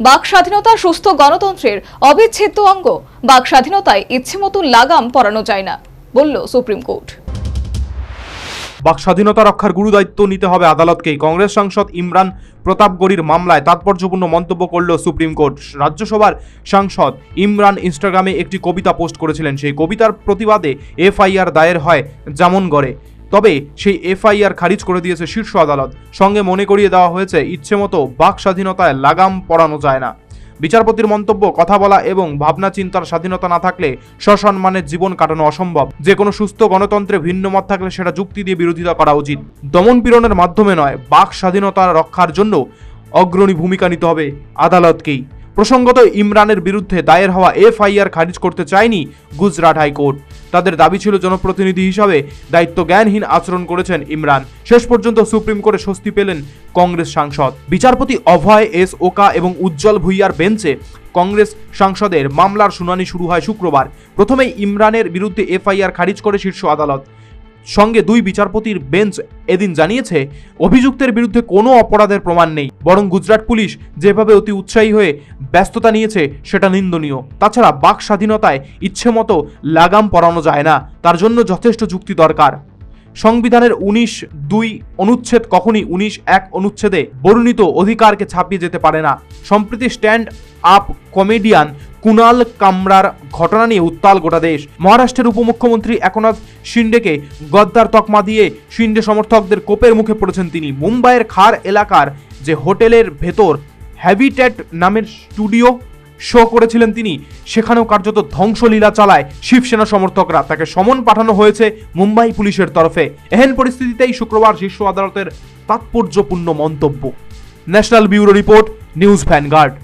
বাক স্বাধীনতা সুস্থ গণতন্ত্রের অবিচ্ছেদ্য অঙ্গ। বাক স্বাধীনতায় ইচ্ছেমতো লাগাম পরানো যায় না, বলল সুপ্রিম কোর্ট। বাক স্বাধীনতা রক্ষার গুরুদায়িত্ব নিতে হবে আদালতকেই। কংগ্রেস সাংসদ ইমরান প্রতাপগড়ির মামলায় তাৎপর্যপূর্ণ মন্তব্য করল সুপ্রিম কোর্ট। রাজ্যসভার সাংসদ ইমরান ইনস্টাগ্রামে একটি কবিতা পোস্ট করেছিলেন। সেই কবিতার প্রতিবাদে এফআইআর দায়ের হয় জামনগড়ে। তবে সেই এফআইআর খারিজ করে দিয়েছে শীর্ষ আদালত। সঙ্গে মনে করিয়ে দেওয়া হয়েছে ইচ্ছেমতো বাক স্বাধীনতায় লাগাম পরানো যায় না। বিচারপতির মন্তব্য, কথা বলা এবং ভাবনা চিন্তার স্বাধীনতা না থাকলে সসম্মানের জীবন কাটানো অসম্ভব। যে কোনো সুস্থ গণতন্ত্রে ভিন্ন মত থাকলে সেটা যুক্তি দিয়ে বিরোধিতা করা উচিত। দমন পীড়নের মাধ্যমে নয়, বাক স্বাধীনতা রক্ষার জন্য অগ্রণী ভূমিকা নিতে হবে আদালতকেই। প্রসঙ্গত, ইমরানের বিরুদ্ধে দায়ের হওয়া এফআইআর খারিজ করতে চায়নি গুজরাট হাইকোর্ট। তাদের দাবি ছিল জনপ্রতিনিধি হিসাবে দায়িত্ব জ্ঞানহীন আচরণ করেছেন ইমরান। শেষ পর্যন্ত সুপ্রিম কোর্টে স্বস্তি পেলেন কংগ্রেস সাংসদ। বিচারপতি অভয় এস ওকা এবং উজ্জ্বল ভুইয়ার বেঞ্চে কংগ্রেস সাংসদের মামলার শুনানি শুরু হয় শুক্রবার। প্রথমেই ইমরানের বিরুদ্ধে এফআইআর খারিজ করে শীর্ষ আদালত। সঙ্গে দুই বিচারপতির বেঞ্চ এদিন জানিয়েছে, অভিযুক্তের বিরুদ্ধে কোনো অপরাধের প্রমাণ নেই, বরং গুজরাট পুলিশ যেভাবে অতি উৎসাহী হয়ে ব্যস্ততা নিয়েছে সেটা নিন্দনীয়। তাছাড়া বাক স্বাধীনতায় ইচ্ছেমতো লাগাম পরানো যায় না, তার জন্য যথেষ্ট যুক্তি দরকার। সংবিধানের 19(2) অনুচ্ছেদ কখনই 19(1) অনুচ্ছেদে বর্ণিত অধিকারকে ছাপিয়ে যেতে পারে না। সম্প্রতি স্ট্যান্ড আপ কমেডিয়ান কুনাল কামরার ঘটনা নিয়ে উত্তাল গোটা দেশ। মহারাষ্ট্রের উপমুখ্যমন্ত্রী একনাথ শিন্ডেকে গদ্দার তকমা দিয়ে শিন্ডে সমর্থকদের কোপের মুখে পড়েছেন তিনি। মুম্বাইয়ের খার এলাকার যে হোটেলের ভেতর হ্যাবিট্যাট নামের স্টুডিও শো করেছিলেন তিনি, সেখানেও কার্যত ধ্বংসলীলা চালায় শিবসেনা সমর্থকরা। তাকে সমন পাঠানো হয়েছে মুম্বাই পুলিশের তরফে। এহেন পরিস্থিতিতেই শুক্রবার শীর্ষ আদালতের তাৎপর্যপূর্ণ মন্তব্য। National bureau report, news vanguard.